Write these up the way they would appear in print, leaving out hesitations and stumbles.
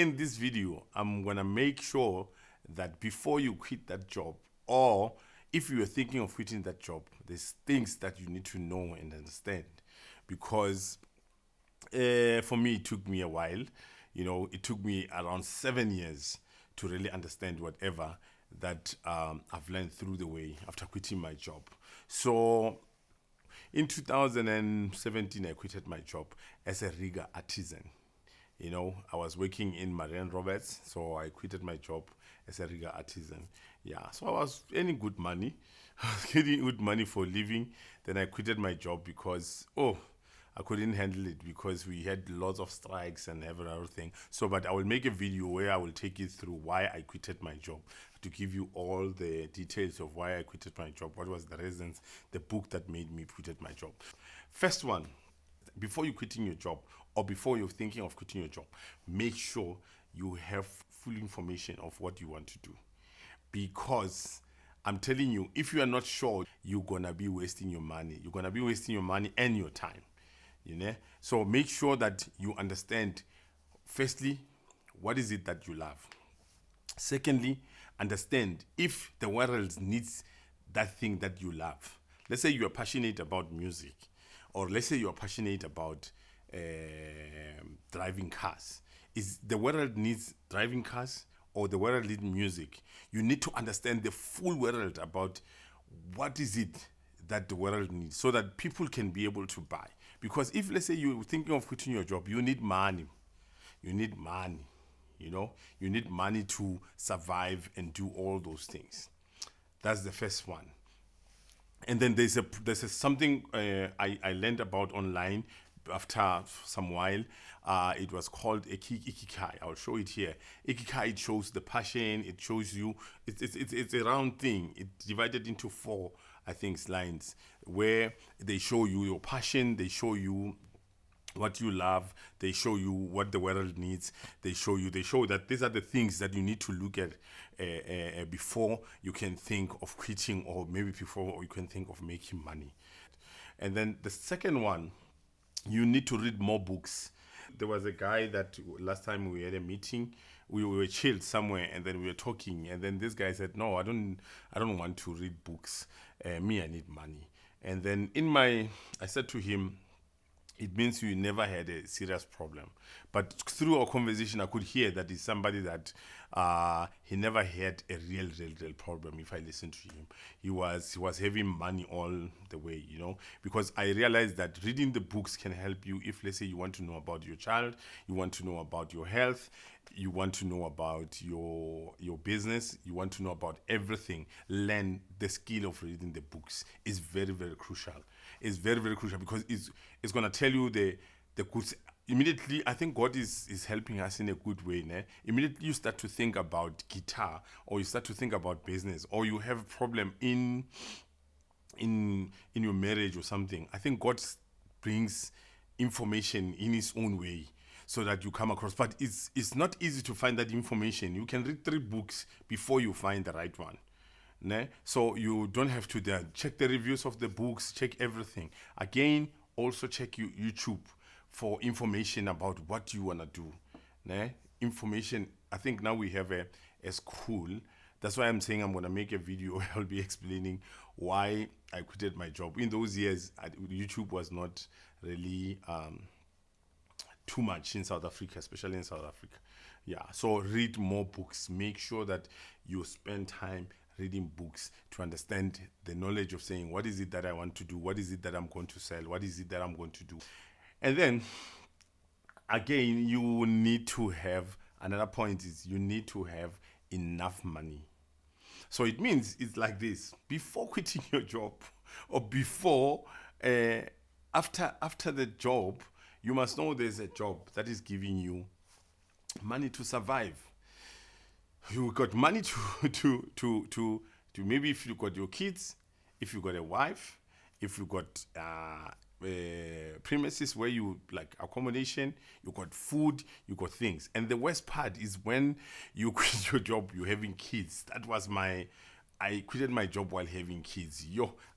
In this video, I'm gonna make sure that before you quit that job, or if you are thinking of quitting that job, there's things that you need to know and understand. Because for me, it took me a while. It took me around 7 years to really understand whatever that I've learned through the way after quitting my job. So in 2017, I quitted my job as a rigger artisan. I was working in Marianne Roberts, so I quitted my job as a rigger artisan. Yeah, so I was earning good money. I was getting good money for living. Then I quitted my job because, I couldn't handle it because we had lots of strikes and everything. So, but I will make a video where I will take you through why I quitted my job, to give you all the details of why I quitted my job, what was the reasons, the book that made me quitted my job. First one, before you quitting your job or before you're thinking of quitting your job, make sure you have full information of what you want to do. Because I'm telling you, if you are not sure, you're gonna be wasting your money. You're gonna be wasting your money and your time. So make sure that you understand, firstly, what is it that you love. Secondly, understand if the world needs that thing that you love. Let's say you are passionate about music, or let's say you are passionate about driving cars. Is the world needs driving cars, or the world needs music? You need to understand the full world about what is it that the world needs, so that people can be able to buy. Because if, let's say, you're thinking of quitting your job, you need money. You need money. You need money to survive and do all those things. That's the first one. And then there's something I learned about online after some while. It was called Ikigai. I'll show it here. Ikigai, it shows the passion. It shows you, it's a round thing. It's divided into four, I think, lines, where they show you your passion, they show you what you love, they show you what the world needs, they show that these are the things that you need to look at before you can think of quitting, or maybe before you can think of making money. And then the second one, you need to read more books. There was a guy that last time we had a meeting, we were chilled somewhere, and then we were talking, and then this guy said, "No, I don't want to read books. Me, I need money." And then I said to him, it means you never had a serious problem. But through our conversation, I could hear that he's somebody that he never had a real problem. If I listened to him, he was having money all the way, because I realized that reading the books can help you. If, let's say, you want to know about your child, you want to know about your health, you want to know about your business, you want to know about everything, learn the skill of reading the books is very, very crucial. It's very, very crucial, because it's going to tell you the good. Immediately, I think God is helping us in a good way. Immediately you start to think about guitar, or you start to think about business, or you have a problem in your marriage or something. I think God brings information in his own way, so that you come across. But it's not easy to find that information. You can read 3 books before you find the right one. So you don't have to check the reviews of the books, check everything. Again, also check YouTube for information about what you want to do. Information, I think now we have a school. That's why I'm saying I'm going to make a video where I'll be explaining why I quitted my job. In those years, YouTube was not really too much in South Africa, especially in South Africa. Yeah, so read more books. Make sure that you spend time reading books to understand the knowledge of saying, what is it that I want to do? What is it that I'm going to sell? What is it that I'm going to do? And then, again, you need to have, another point is you need to have enough money. So it means it's like this: before quitting your job, or before, after the job, you must know there's a job that is giving you money to survive. You got money to maybe, if you got your kids, if you got a wife, if you got premises where you like accommodation, you got food, you got things. And the worst part is when you quit your job, you're having kids. I quitted my job while having kids.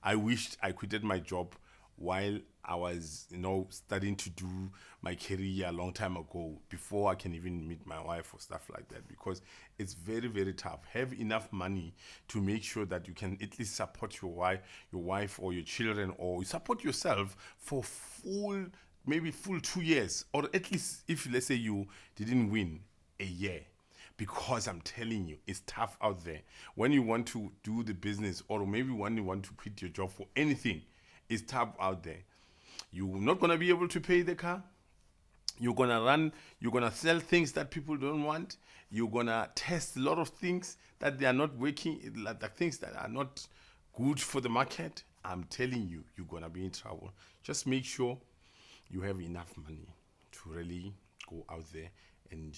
I wished I quitted my job while I was, starting to do my career a long time ago before I can even meet my wife or stuff like that, because it's very, very tough. Have enough money to make sure that you can at least support your wife or your children, or support yourself for maybe full 2 years, or at least if let's say you didn't win a year, because I'm telling you, it's tough out there. When you want to do the business, or maybe when you want to quit your job for anything, it's tough out there. You're not going to be able to pay the car. You're going to sell things that people don't want. You're going to test a lot of things that they are not working, like the things that are not good for the market. I'm telling you, you're going to be in trouble. Just make sure you have enough money to really go out there and,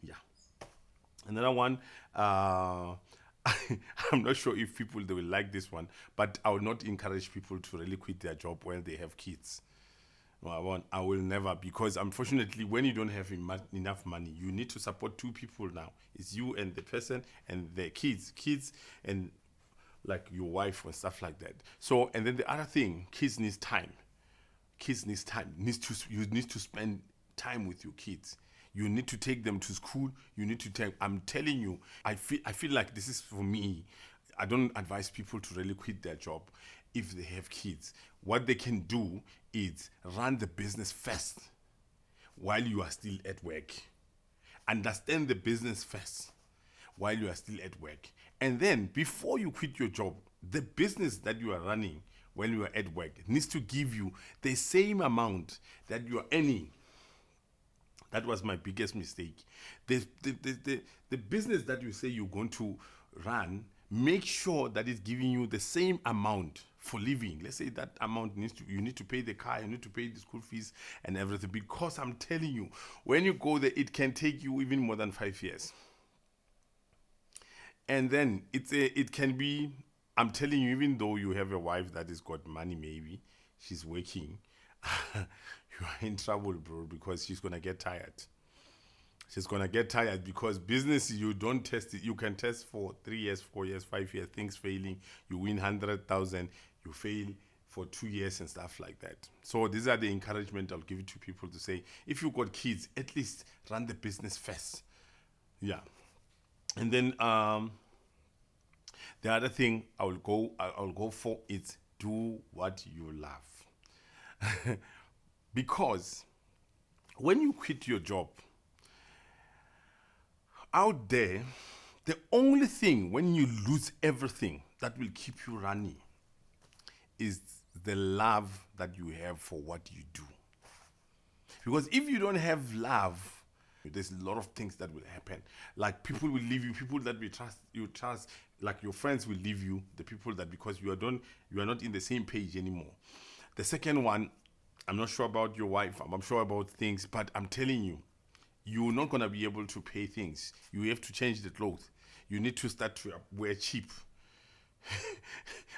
yeah. Another one, I'm not sure if people they will like this one, but I will not encourage people to really quit their job while they have kids. No, I will never, because unfortunately, when you don't have enough money, you need to support two people now. It's you and the person and the kids and like your wife and stuff like that. So, and then the other thing, kids needs time. Kids needs time. You need to spend time with your kids. You need to take them to school. You need to take. I'm telling you, I feel like this is for me. I don't advise people to really quit their job if they have kids. What they can do is run the business first while you are still at work. Understand the business first while you are still at work. And then before you quit your job, the business that you are running when you are at work needs to give you the same amount that you are earning. That was my biggest mistake. The business that you say you're going to run, make sure that it's giving you the same amount for living. Let's say that amount you need to pay the car, you need to pay the school fees and everything. Because I'm telling you, when you go there, it can take you even more than 5 years. And then it can be, I'm telling you, even though you have a wife that has got money, maybe she's working, you are in trouble, bro, because she's gonna get tired. She's gonna get tired because business, you don't test it. You can test for 3 years, 4 years, 5 years, things failing. You win 100,000, you fail for 2 years and stuff like that. So these are the encouragement I'll give it to people to say, if you got kids, at least run the business first. Yeah. And then the other thing I'll go for is do what you love. Because when you quit your job out there, the only thing when you lose everything that will keep you running is the love that you have for what you do. Because if you don't have love, there's a lot of things that will happen. Like people will leave you, people that you trust, like your friends will leave you, the people that because you are not in the same page anymore. The second one, I'm not sure about your wife, I'm sure about things, but I'm telling you, you're not gonna be able to pay things. You have to change the clothes. You need to start to wear cheap.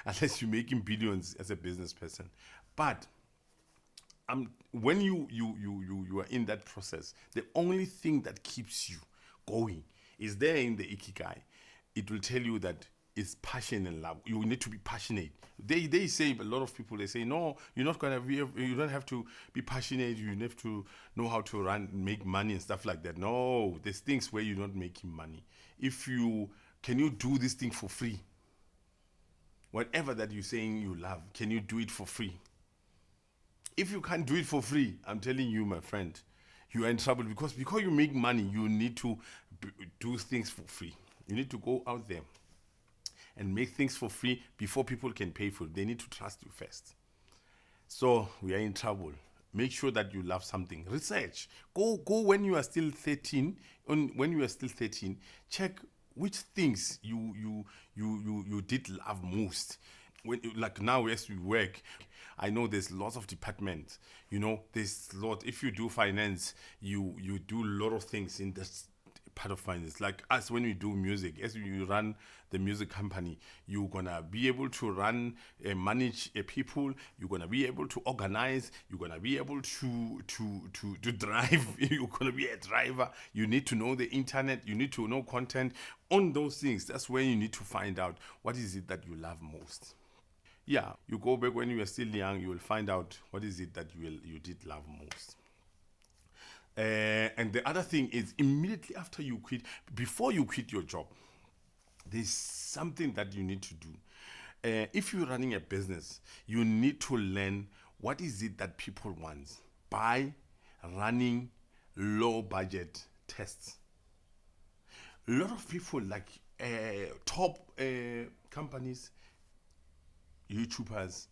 Unless you're making billions as a business person. But when you are in that process, the only thing that keeps you going is there in the Ikigai. It will tell you that it's passion and love. You need to be passionate. They say, a lot of people, they say, no, you're not gonna be, you don't have to be passionate. You have to know how to make money and stuff like that. No, there's things where you're not making money. Can you do this thing for free? Whatever that you're saying you love, can you do it for free? If you can't do it for free, I'm telling you, my friend, you are in trouble, because you make money, you need to do things for free. You need to go out there and make things for free before people can pay for it. They need to trust you first. So we are in trouble. Make sure that you love something. Research. Go when you are still 13. When you are still 13, check which things you did love most. Like now as we work, I know there's lots of departments. There's a lot. If you do finance, you do a lot of things in this part of finance. Like us, when we do music, as you run the music company, you're gonna be able to manage people. You're gonna be able to organize. You're gonna be able to drive. You're gonna be a driver. You need to know the internet. You need to know content on those things. That's when you need to find out what is it that you love most. Yeah, you go back when you were still young, you will find out what is it that you did love most. And the other thing is immediately after you quit, before you quit your job, there's something that you need to do. If you're running a business, you need to learn what is it that people want by running low budget tests. A lot of people like top companies, YouTubers,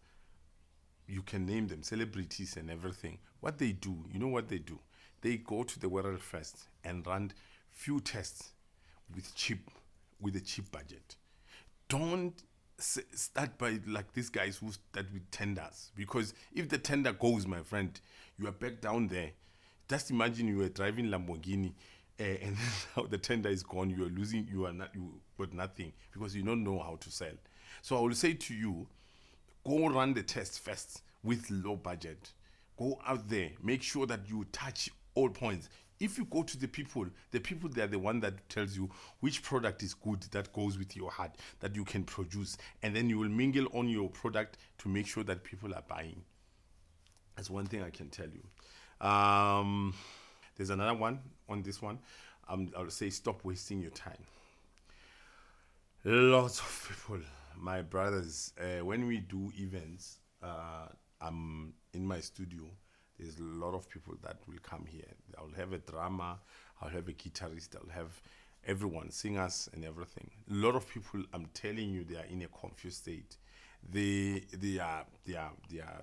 you can name them, celebrities and everything. What they do, you know what they do? They go to the world first and run few tests with cheap, with a cheap budget. Don't start by like these guys who start with tenders, because if the tender goes, my friend, you are back down there. Just imagine you were driving Lamborghini, and now the tender is gone. You are losing. You got nothing because you don't know how to sell. So I will say to you, go run the test first with low budget. Go out there, make sure that you touch all points. If you go to the people they are the one that tells you which product is good that goes with your heart that you can produce, and then you will mingle on your product to make sure that people are buying. That's one thing I can tell you. There's another one on this one. I'll say stop wasting your time. Lots of people, my brothers, when we do events, I'm in my studio. There's a lot of people that will come here. I'll have a drummer, I'll have a guitarist, I'll have everyone, singers and everything. A lot of people, I'm telling you, they are in a confused state. They are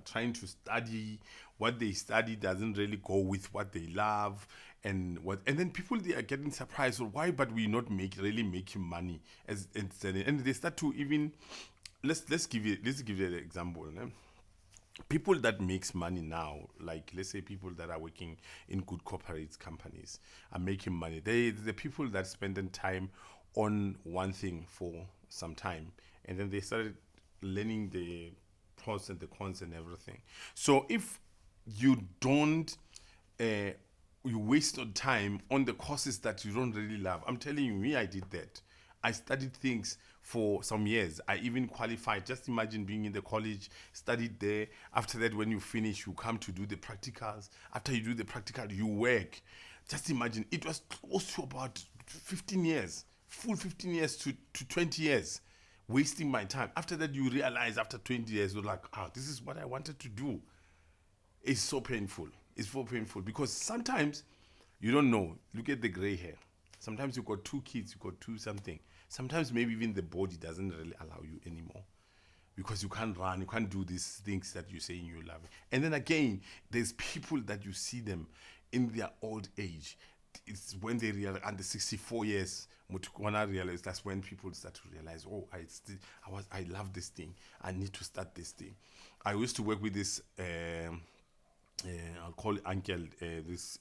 trying to study. What they study doesn't really go with what they love, and then people, they are getting surprised. Well, why? But we not really making money and they start to even, let's give you an example. People that makes money now, like let's say people that are working in good corporate companies are making money. The people that spend the time on one thing for some time, and then they started learning the pros and the cons and everything. So if you don't uh, you waste your time on the courses that you don't really love. I'm telling you, me, I did that. I studied things for some years. I even qualified. Just imagine being in the college, studied there. After that, when you finish, you come to do the practicals. After you do the practical, you work. Just imagine, it was close to about 15 years, full 15 years to 20 years, wasting my time. After that, you realize after 20 years, you're like, this is what I wanted to do. It's so painful. It's so painful because sometimes you don't know. Look at the gray hair. Sometimes you got two kids, you got two something. Sometimes maybe even the body doesn't really allow you anymore because you can't run, you can't do these things that you say you love. And then again, there's people that you see them in their old age. It's when they realize under 64 years, when I realize that's when people start to realize, oh, I love this thing. I need to start this thing. I used to work with this. I'll call it uncle. This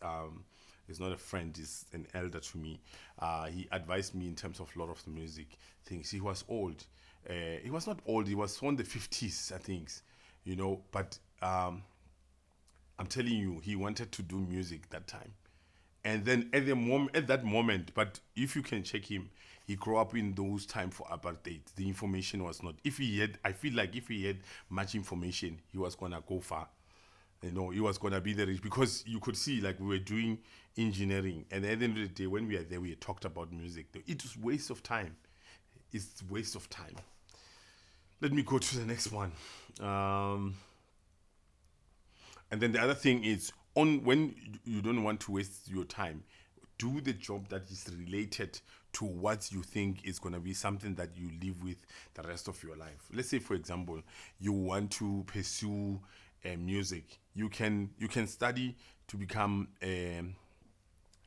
is not a friend; he's an elder to me. He advised me in terms of a lot of the music things. He was old. He was not old. He was on the 50s, I think. But I'm telling you, he wanted to do music that time. And then at that moment, but if you can check him, he grew up in those time for apartheid. The information was not. If he had, I feel like if he had much information, he was gonna go far. He was gonna be there because you could see like we were doing engineering, and at the end of the day, when we are there, we talked about music. It was waste of time. It's waste of time. Let me go to the next one. And then the other thing is on when you don't want to waste your time, do the job that is related to what you think is going to be something that you live with the rest of your life. Let's say, for example, you want to pursue music. You can study to become a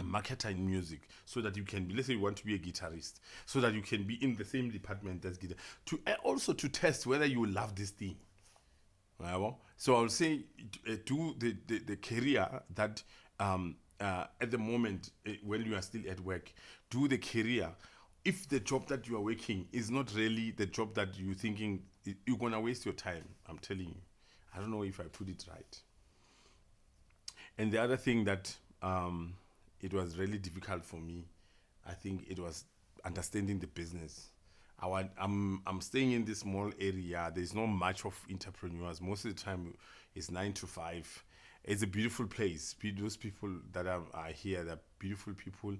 marketer in music so that you can be, let's say you want to be a guitarist, so that you can be in the same department as guitar, to also to test whether you love this thing. So I'll say do the career that at the moment when you are still at work, do the career. If the job that you are working is not really the job that you're thinking, you're going to waste your time. I'm telling you. I don't know if I put it right. And the other thing that it was really difficult for me, I think it was understanding the business. I'm staying in this small area. There's not much of entrepreneurs. Most of the time, it's 9 to 5. It's a beautiful place. Those people that are here, they're beautiful people.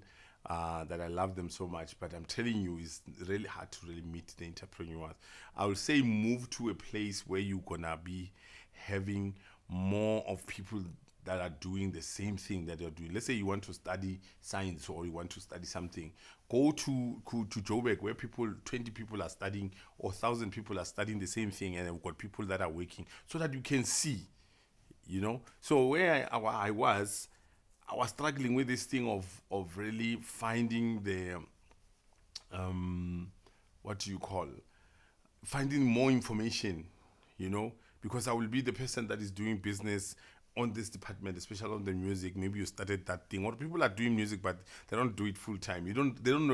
That I love them so much, but I'm telling you, it's really hard to really meet the entrepreneurs. I would say move to a place where you're gonna be having more of people that are doing the same thing that you're doing. Let's say you want to study science or you want to study something. Go to Joburg where 20 people are studying or 1,000 people are studying the same thing, and you've got people that are working so that you can see, So where I was struggling with this thing of really finding the what do you call finding more information, because I will be the person that is doing business on this department, especially on the music. Maybe you started that thing, or people are doing music but they don't do it full time. They don't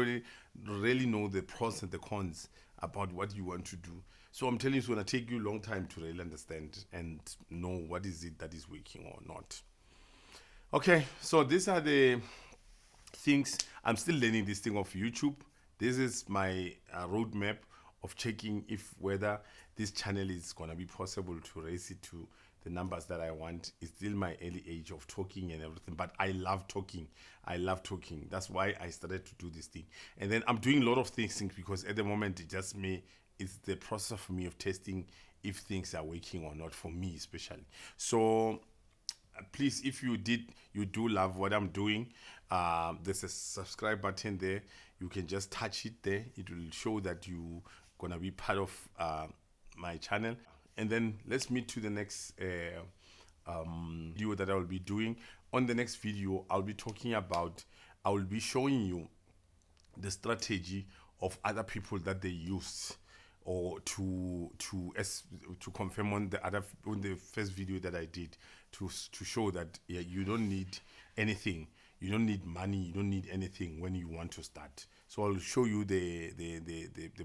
really know the pros and the cons about what you want to do. So I'm telling you, it's gonna take you a long time to really understand and know what is it that is working or not. Okay, so these are the things. I'm still learning this thing of YouTube. This is my roadmap of checking if whether this channel is gonna be possible to raise it to the numbers that I want. It's still my early age of talking and everything, but I love talking. That's why I started to do this thing. And then I'm doing a lot of things because at the moment it's the process for me of testing if things are working or not, for me especially. So please, if you do love what I'm doing, there's a subscribe button there. You can just touch it there. It will show that you gonna be part of my channel. And then let's meet to the next video that I will be doing. On the next video, I will be showing you the strategy of other people that they use, or to confirm on the first video that I did, to show that you don't need anything, you don't need money, you don't need anything when you want to start. So I'll show you the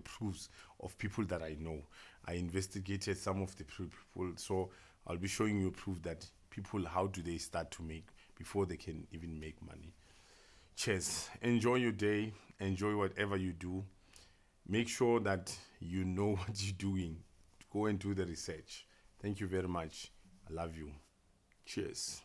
proofs of people that I know. I investigated some of the people, so I'll be showing you proof that people, how do they start to make before they can even make money. Cheers. Enjoy your day. Enjoy whatever you do. Make sure that you know what you're doing. Go and do the research. Thank you very much. I love you. Cheers.